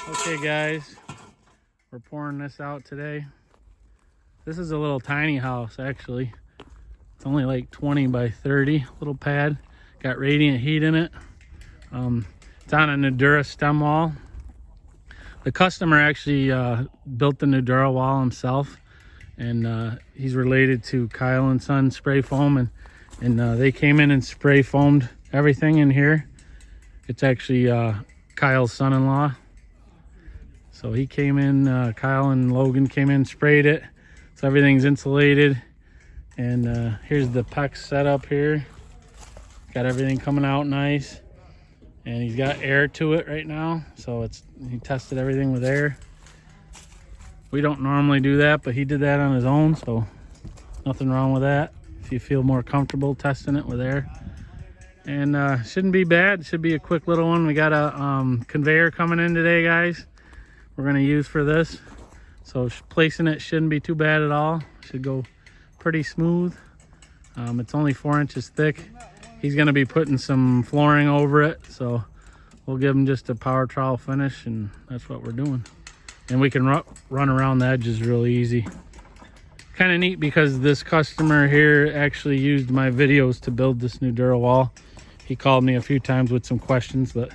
Okay guys, we're pouring this out today. This is a little tiny house actually. It's only like 20 by 30, little pad. Got radiant heat in it. It's on a Nudura stem wall. The customer actually built the Nudura wall himself, and he's related to Kyle and Son Spray Foam, and they came in and spray foamed everything in here. It's actually Kyle's son-in-law. So he came in, Kyle and Logan came in, sprayed it, so everything's insulated. And here's the PEX setup here. Got everything coming out nice. And he's got air to it right now, so he tested everything with air. We don't normally do that, but he did that on his own, so nothing wrong with that. If you feel more comfortable testing it with air. And shouldn't be bad, should be a quick little one. We got a conveyor coming in today, guys. We're gonna use for this, so placing it shouldn't be too bad at all. Should go pretty smooth. It's only 4 inches thick. He's gonna be putting some flooring over it, so we'll give him just a power trowel finish, and that's what we're doing. And we can run around the edges really easy. Kind of neat because this customer here actually used my videos to build this Nudura wall. He called me a few times with some questions, but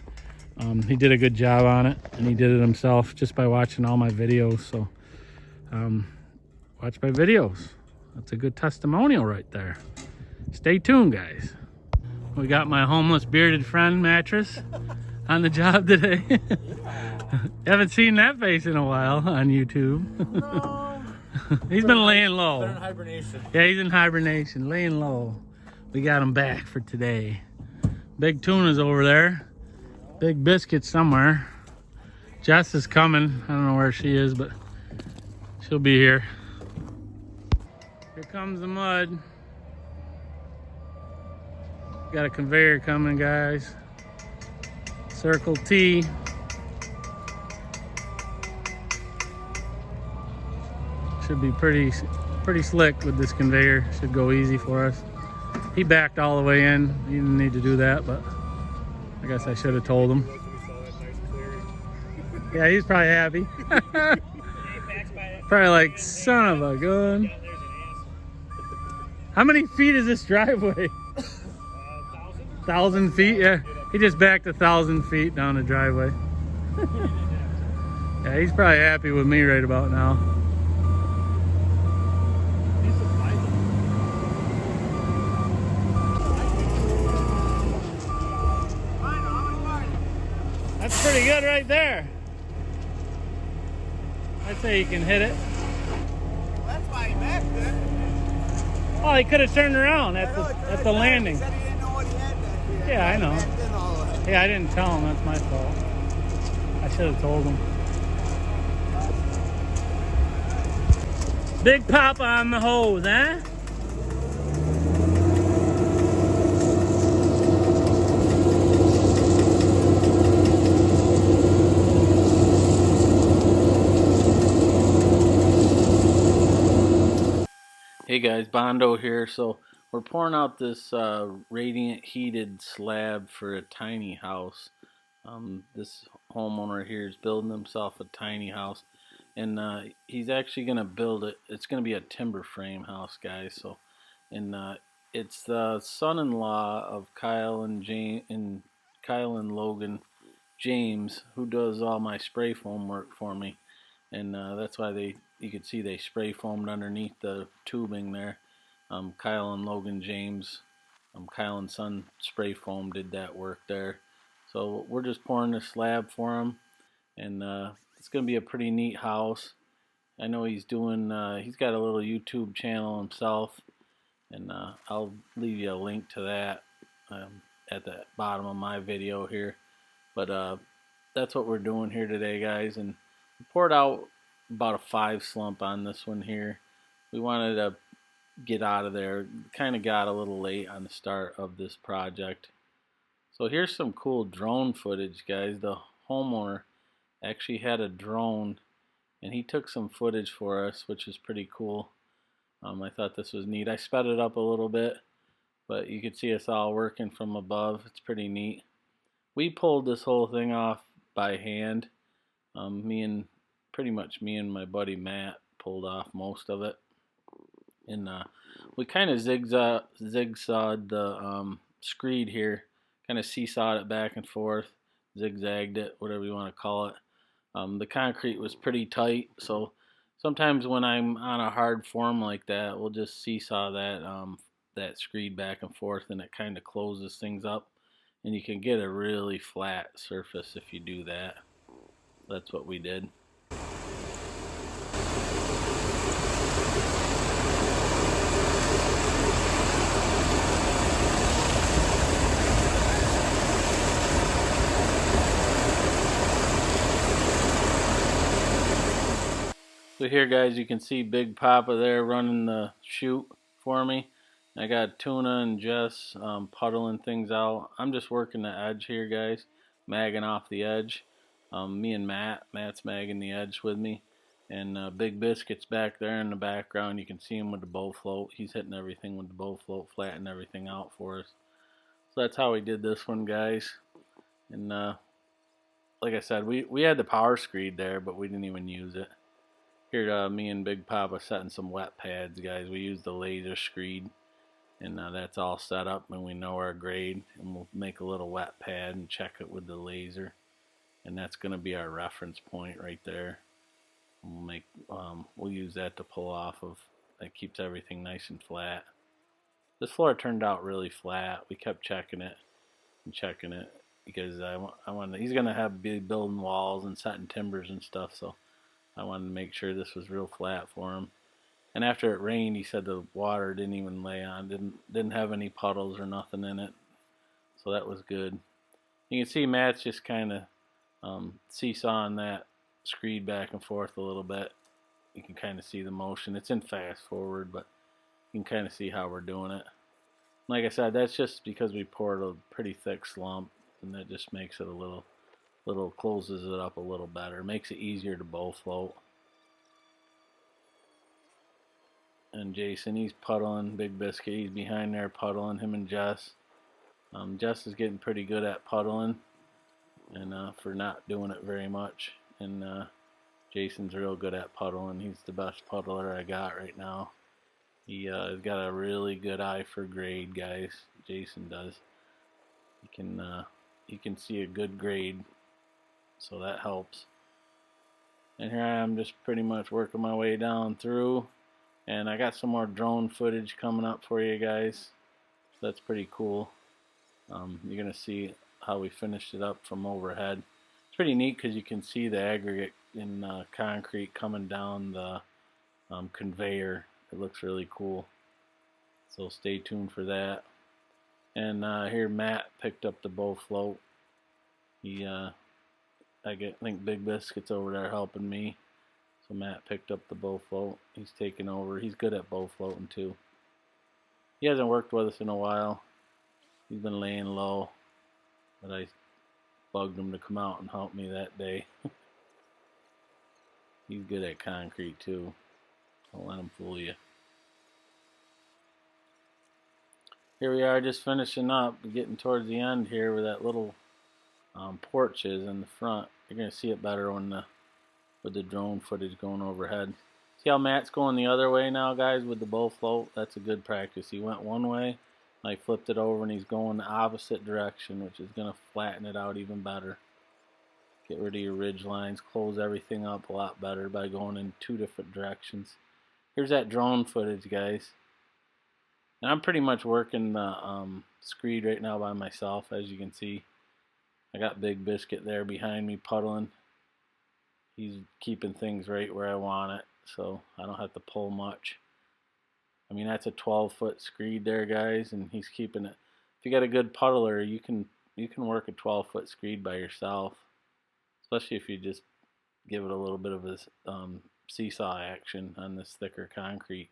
he did a good job on it, and he did it himself just by watching all my videos. So watch my videos. That's a good testimonial right there. Stay tuned, guys. We got my homeless bearded friend mattress on the job today. Haven't seen that face in a while on YouTube. No. He's been laying low. They're in hibernation. Yeah, he's in hibernation, laying low. We got him back for today. Big Tuna's over there. Big Biscuit somewhere. Jess is coming. I don't know where she is, but she'll be here. Here comes the mud. Got a conveyor coming, guys. Circle T. Should be pretty slick with this conveyor. Should go easy for us. He backed all the way in. He didn't need to do that, but I guess I should have told him. Yeah, he's probably happy. Probably like, son of a gun. How many feet is this driveway? 1,000 feet, yeah. He just backed 1,000 feet down the driveway. Yeah, he's probably happy with me right about now. That's pretty good right there. I'd say he can hit it. Well, that's why he backed it. Oh, he could have turned around at the landing. He said he didn't know what he had back here. Yeah, I know. Backed in all of it. Yeah, I didn't tell him. That's my fault. I should have told him. Big pop on the hose, huh? Hey guys, Bondo here. So we're pouring out this radiant heated slab for a tiny house. This homeowner here is building himself a tiny house, and he's actually going to build it. It's going to be a timber frame house, guys. So, and it's the son-in-law of Kyle and Logan, James, who does all my spray foam work for me, and that's why you can see they spray foamed underneath the tubing there. Kyle and Logan James, Kyle and Son Spray Foam did that work there. So we're just pouring this slab for him, and it's going to be a pretty neat house. I know he's doing, he's got a little YouTube channel himself, and I'll leave you a link to that at the bottom of my video here. But that's what we're doing here today, guys, and we poured out about a 5 slump on this one here. We wanted to get out of there. Kind of got a little late on the start of this project. So here's some cool drone footage, guys. The homeowner actually had a drone, and he took some footage for us, which is pretty cool. I thought this was neat. I sped it up a little bit, but you can see us all working from above. It's pretty neat. We pulled this whole thing off by hand. Pretty much me and my buddy Matt pulled off most of it, and we kind of zigzagged the screed here, kind of seesawed it back and forth, zigzagged it, whatever you want to call it. The concrete was pretty tight, so sometimes when I'm on a hard form like that, we'll just seesaw that screed back and forth, and it kind of closes things up, and you can get a really flat surface if you do that. That's what we did. So here, guys, you can see Big Papa there running the chute for me. I got Tuna and Jess puddling things out. I'm just working the edge here, guys, magging off the edge. Me and Matt's magging the edge with me. And Big Biscuit's back there in the background. You can see him with the bow float. He's hitting everything with the bow float, flattening everything out for us. So that's how we did this one, guys. And like I said, we had the power screed there, but we didn't even use it. Here, me and Big Papa setting some wet pads, guys. We used the laser screed, and that's all set up, and we know our grade, and we'll make a little wet pad and check it with the laser, and that's going to be our reference point right there. And we'll use that to pull off of. That keeps everything nice and flat. This floor turned out really flat. We kept checking it and checking it because he's going to be building walls and setting timbers and stuff, so I wanted to make sure this was real flat for him. And after it rained, he said the water didn't even lay on, didn't have any puddles or nothing in it. So that was good. You can see Matt's just kind of seesawing that screed back and forth a little bit. You can kind of see the motion. It's in fast forward, but you can kind of see how we're doing it. Like I said, that's just because we poured a pretty thick slump, and that just makes it a little closes it up a little better, makes it easier to bow float. And Jason, he's puddling. Big Biscuit, he's behind there puddling, him and Jess. Jess is getting pretty good at puddling, and for not doing it very much. And Jason's real good at puddling. He's the best puddler I got right now. He has got a really good eye for grade, guys. Jason does. He can see a good grade, so that helps. And here I am, just pretty much working my way down through, and I got some more drone footage coming up for you guys, so that's pretty cool. You're gonna see how we finished it up from overhead. It's pretty neat because you can see the aggregate in concrete coming down the conveyor. It looks really cool, so stay tuned for that. And here Matt picked up the bow float. I think Big Biscuit's over there helping me. So Matt picked up the bow float. He's taking over. He's good at bow floating too. He hasn't worked with us in a while. He's been laying low, but I bugged him to come out and help me that day. He's good at concrete too. Don't let him fool you. Here we are, just finishing up, getting towards the end here where that little porch is in the front. You're gonna see it better with the drone footage going overhead. See how Matt's going the other way now, guys, with the bow float? That's a good practice. He went one way, and I flipped it over, and he's going the opposite direction, which is gonna flatten it out even better. Get rid of your ridge lines, close everything up a lot better by going in two different directions. Here's that drone footage, guys. And I'm pretty much working the screed right now by myself, as you can see. I got Big Biscuit there behind me puddling. He's keeping things right where I want it, so I don't have to pull much. I mean, that's a 12-foot screed there, guys, and he's keeping it. If you got a good puddler, you can work a 12-foot screed by yourself, especially if you just give it a little bit of a seesaw action on this thicker concrete.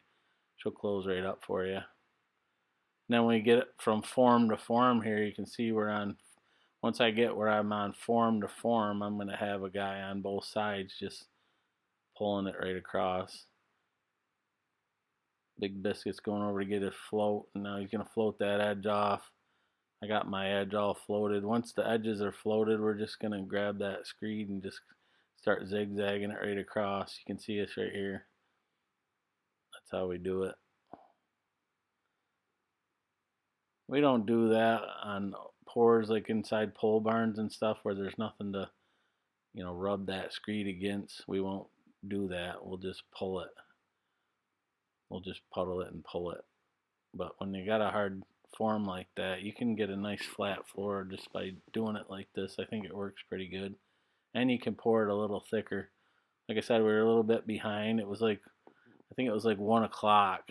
She'll close right up for you. Now when we get it from form to form here, you can see once I get where I'm on form to form, I'm going to have a guy on both sides just pulling it right across. Big Biscuit's going over to get his float, and now he's going to float that edge off. I got my edge all floated. Once the edges are floated, we're just going to grab that screed and just start zigzagging it right across. You can see us right here. That's how we do it. We don't do that on pours like inside pole barns and stuff where there's nothing to, you know, rub that screed against. We won't do that. We'll just pull it. We'll just puddle it and pull it. But when you got a hard form like that, you can get a nice flat floor just by doing it like this. I think it works pretty good. And you can pour it a little thicker. Like I said, we were a little bit behind. It was like, I think it was like 1 o'clock.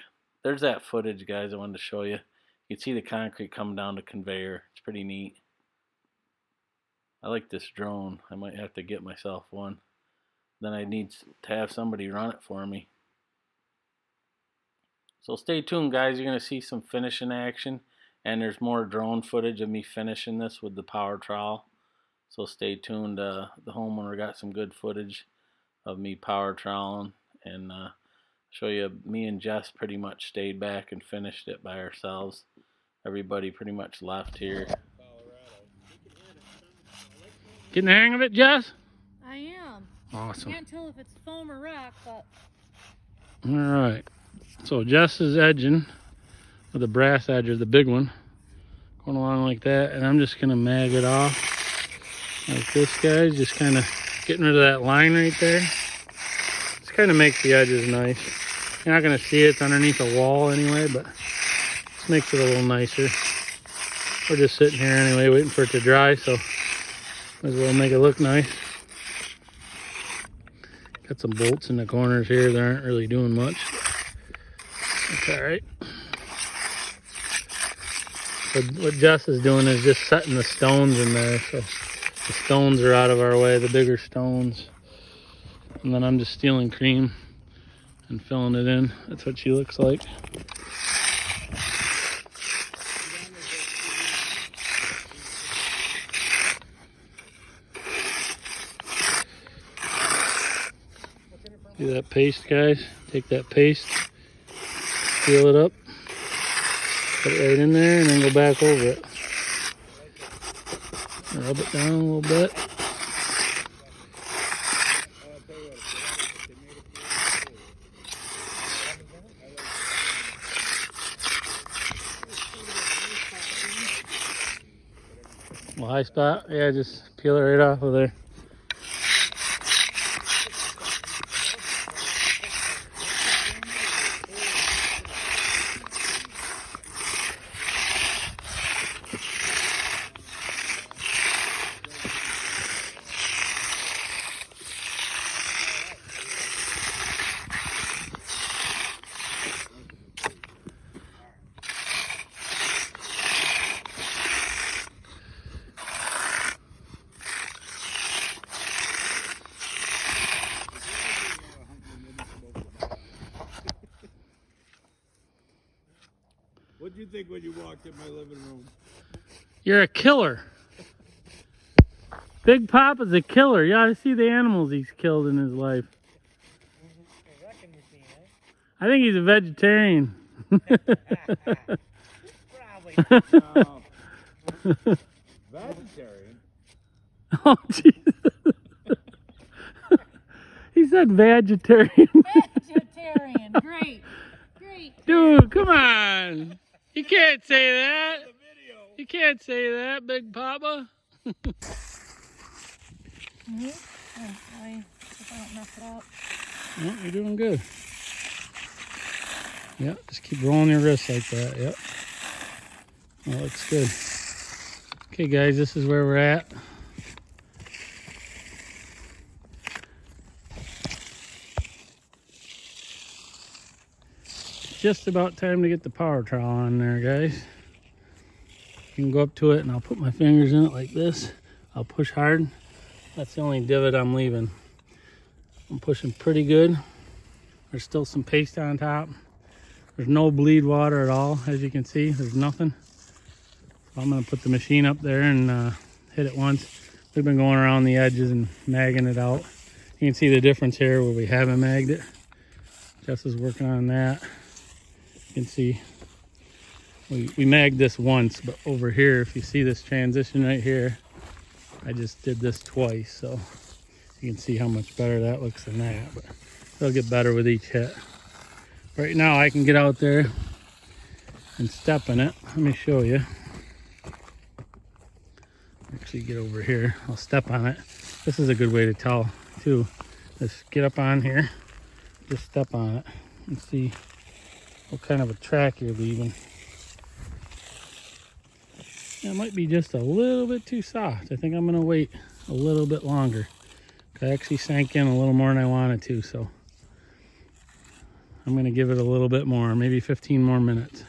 There's that footage, guys, I wanted to show you. You can see the concrete coming down the conveyor. It's pretty neat. I like this drone. I might have to get myself one. Then I need to have somebody run it for me. So stay tuned, guys. You're going to see some finishing action. And there's more drone footage of me finishing this with the power trowel. So stay tuned. The homeowner got some good footage of me power troweling. And show you, me and Jess pretty much stayed back and finished it by ourselves. Everybody pretty much left here. Getting the hang of it, Jess? I am. Awesome. I can't tell if it's foam or rock, but... Alright. So Jess is edging with a brass edger, the big one. Going along like that. And I'm just going to mag it off like this, guys. Just kind of getting rid of that line right there. Just kind of makes the edges nice. You're not going to see it. It's underneath a wall anyway, but just makes it a little nicer. We're just sitting here anyway, waiting for it to dry, so might as well make it look nice. Got some bolts in the corners here that aren't really doing much. That's alright. So what Jess is doing is just setting the stones in there, so the stones are out of our way, the bigger stones. And then I'm just stealing cream and filling it in. That's what she looks like. Do that paste, guys. Take that paste, seal it up, put it right in there, and then go back over it. Rub it down a little bit. Well, high spot, yeah, just peel it right off of there. What'd you think when you walked in my living room? You're a killer. Big Papa's a killer. You ought to see the animals he's killed in his life. I think he's a vegetarian. Probably. Vegetarian? Oh, Jesus. He said vegetarian. Vegetarian. Great. Great. Dude, come on. You can't say that. You can't say that, Big Papa. I don't mess it up. Well, you're doing good. Yep, just keep rolling your wrists like that. Yep. That looks good. Okay, guys, this is where we're at. Just about time to get the power trowel on there, guys. You can go up to it and I'll put my fingers in it like this. I'll push hard. That's the only divot I'm leaving. I'm pushing pretty good. There's still some paste on top. There's no bleed water at all, as you can see. There's nothing. So I'm gonna put the machine up there and hit it once. We've been going around the edges and magging it out. You can see the difference here where we haven't magged it. Jess is working on that. You can see we magged this once, but over here, if you see this transition right here, I just did this twice. So You can see how much better that looks than that, but it'll get better with each hit. Right now I can get out there and step in it. Let me show you. Actually get over here. I'll step on it. This is a good way to tell too. Just get up on here, just step on it and see what kind of a track you're leaving. It might be just a little bit too soft. I think I'm gonna wait a little bit longer. I actually sank in a little more than I wanted to, so I'm gonna give it a little bit more, maybe 15 more minutes.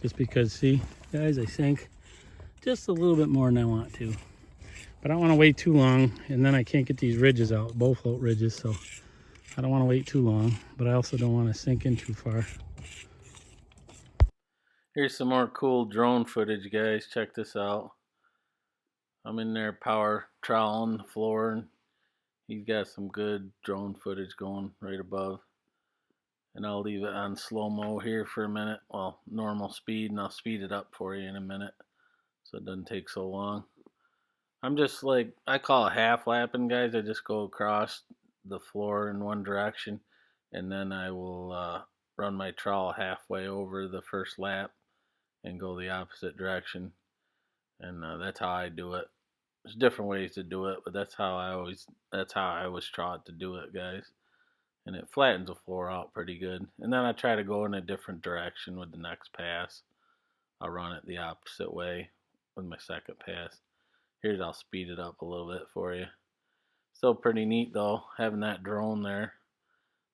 Just because, see, guys, I sank just a little bit more than I want to. But I don't want to wait too long, and then I can't get these ridges out, bow float ridges, so I don't want to wait too long, but I also don't want to sink in too far. Here's some more cool drone footage, guys. Check this out. I'm in there power troweling the floor, and he's got some good drone footage going right above. And I'll leave it on slow-mo here for a minute. Well, normal speed, and I'll speed it up for you in a minute so it doesn't take so long. I'm just like, I call it half lapping, guys. I just go across the floor in one direction, and then I will run my trowel halfway over the first lap and go the opposite direction. And that's how I do it. There's different ways to do it, but that's how I was taught to do it, guys. And it flattens the floor out pretty good. And then I try to go in a different direction with the next pass. I'll run it the opposite way with my second pass. Here's, I'll speed it up a little bit for you. Still pretty neat though, having that drone there.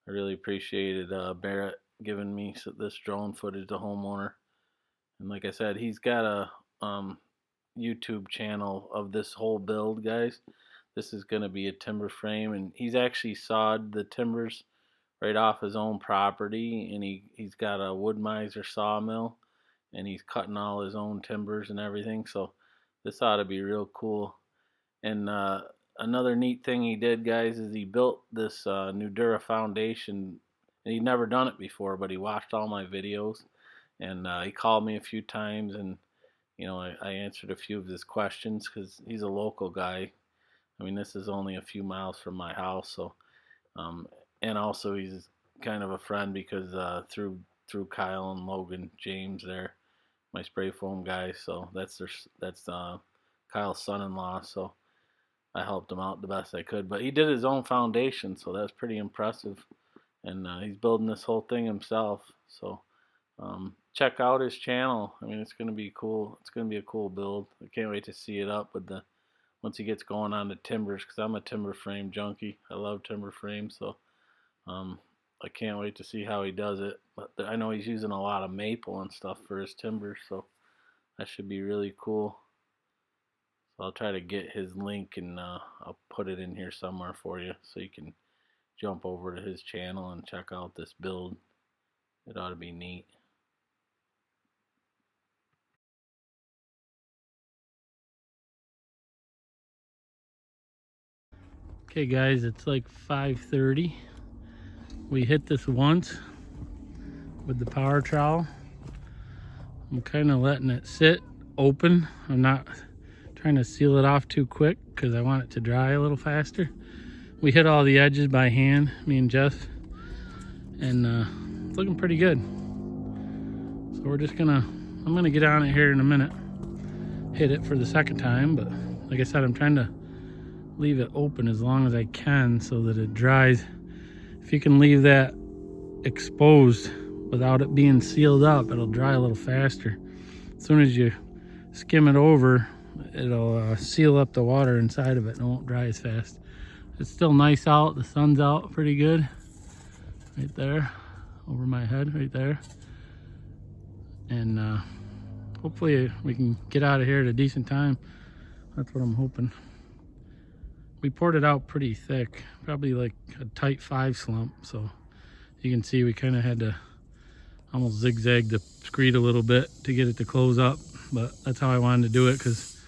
I really appreciated Barrett giving me this drone footage, the homeowner. And like I said, he's got a YouTube channel of this whole build, guys. This is going to be a timber frame, and he's actually sawed the timbers right off his own property, and he's got a wood miser sawmill, and he's cutting all his own timbers and everything. So this ought to be real cool. And another neat thing he did, guys, is he built this Nudura foundation. And he'd never done it before, but he watched all my videos, and he called me a few times, and you know, I answered a few of his questions because he's a local guy. I mean, this is only a few miles from my house, so and also he's kind of a friend because through Kyle and Logan James there, my spray foam guys. So that's Kyle's son-in-law. So I helped him out the best I could. But he did his own foundation, so that's pretty impressive. And he's building this whole thing himself. So check out his channel. I mean, it's gonna be cool. It's gonna be a cool build. I can't wait to see it up with once he gets going on the timbers, because I'm a timber frame junkie. I love timber frames, so I can't wait to see how he does it. But I know he's using a lot of maple and stuff for his timbers, so that should be really cool. So I'll try to get his link, and I'll put it in here somewhere for you so you can jump over to his channel and check out this build. It ought to be neat. Okay guys, it's like 5:30. We hit this once with the power trowel. I'm kind of letting it sit open. I'm not trying to seal it off too quick because I want it to dry a little faster. We hit all the edges by hand, me and Jeff, and it's looking pretty good. So we're just I'm gonna get on it here in a minute, hit it for the second time, but like I said, I'm trying to leave it open as long as I can so that it dries. If you can leave that exposed without it being sealed up, it'll dry a little faster. As soon as you skim it over, it'll seal up the water inside of it and it won't dry as fast. It's still nice out. The sun's out pretty good right there over my head right there, and hopefully we can get out of here at a decent time. That's what I'm hoping. We poured it out pretty thick, probably like a tight 5 slump, so you can see we kind of had to almost zigzag the screed a little bit to get it to close up, but that's how I wanted to do it, because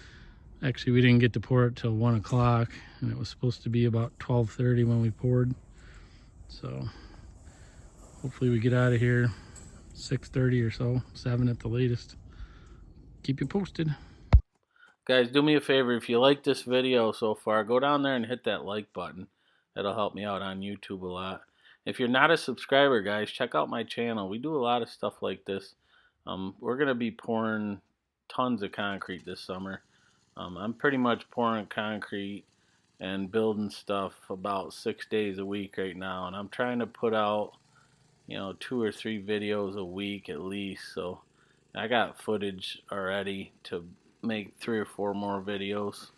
actually we didn't get to pour it till 1 o'clock, and it was supposed to be about 12:30 when we poured. So hopefully we get out of here 6:30 or so, 7 at the latest. Keep you posted. Guys, do me a favor. If you like this video so far, go down there and hit that like button. That'll help me out on YouTube a lot. If you're not a subscriber, guys, check out my channel. We do a lot of stuff like this. We're going to be pouring tons of concrete this summer. I'm pretty much pouring concrete and building stuff about 6 days a week right now, and I'm trying to put out, 2 or 3 videos a week at least. So I got footage already to make 3 or 4 more videos.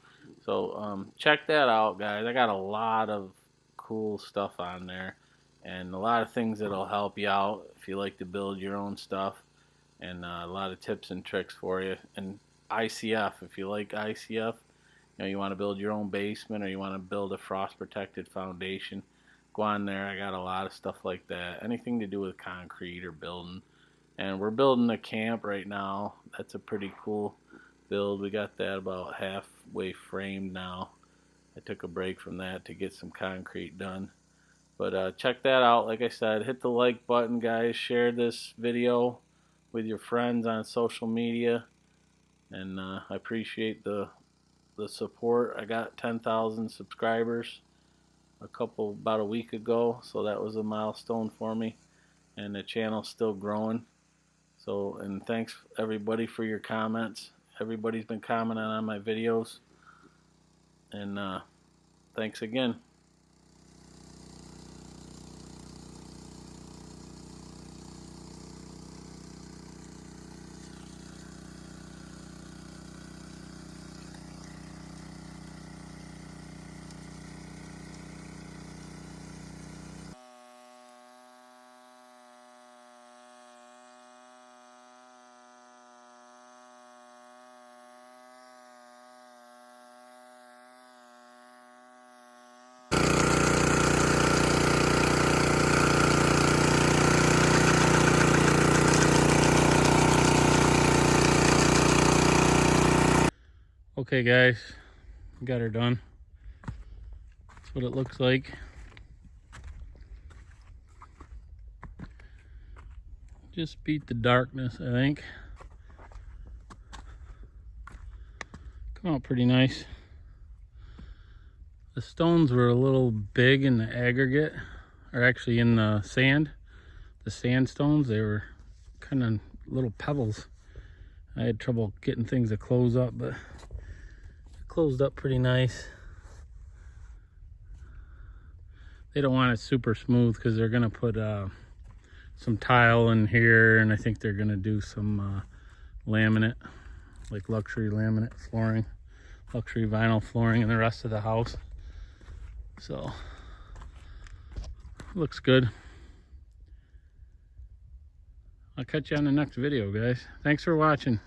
So check that out, guys. I got a lot of cool stuff on there and a lot of things that'll help you out if you like to build your own stuff, and a lot of tips and tricks for you. And ICF, if you like ICF, you want to build your own basement or you want to build a frost protected foundation, go on there. I got a lot of stuff like that, anything to do with concrete or building. And we're building a camp right now. That's a pretty cool build. We got that about halfway framed now. I took a break from that to get some concrete done. But check that out. Like I said, hit the like button, guys. Share this video with your friends on social media. And I appreciate the support. I got 10,000 subscribers about a week ago, so that was a milestone for me, and the channel's still growing. So, and thanks everybody for your comments. Everybody's been commenting on my videos, and thanks again. Okay, guys, got her done. That's what it looks like. Just beat the darkness, I think. Come out pretty nice. The stones were a little big in the aggregate, or actually in the sand. The sandstones, they were kind of little pebbles. I had trouble getting things to close up, but it closed up pretty nice. They don't want it super smooth because they're gonna put some tile in here, and I think they're gonna do some laminate, like luxury laminate flooring, luxury vinyl flooring in the rest of the house. So looks good. I'll catch you on the next video, guys. Thanks for watching.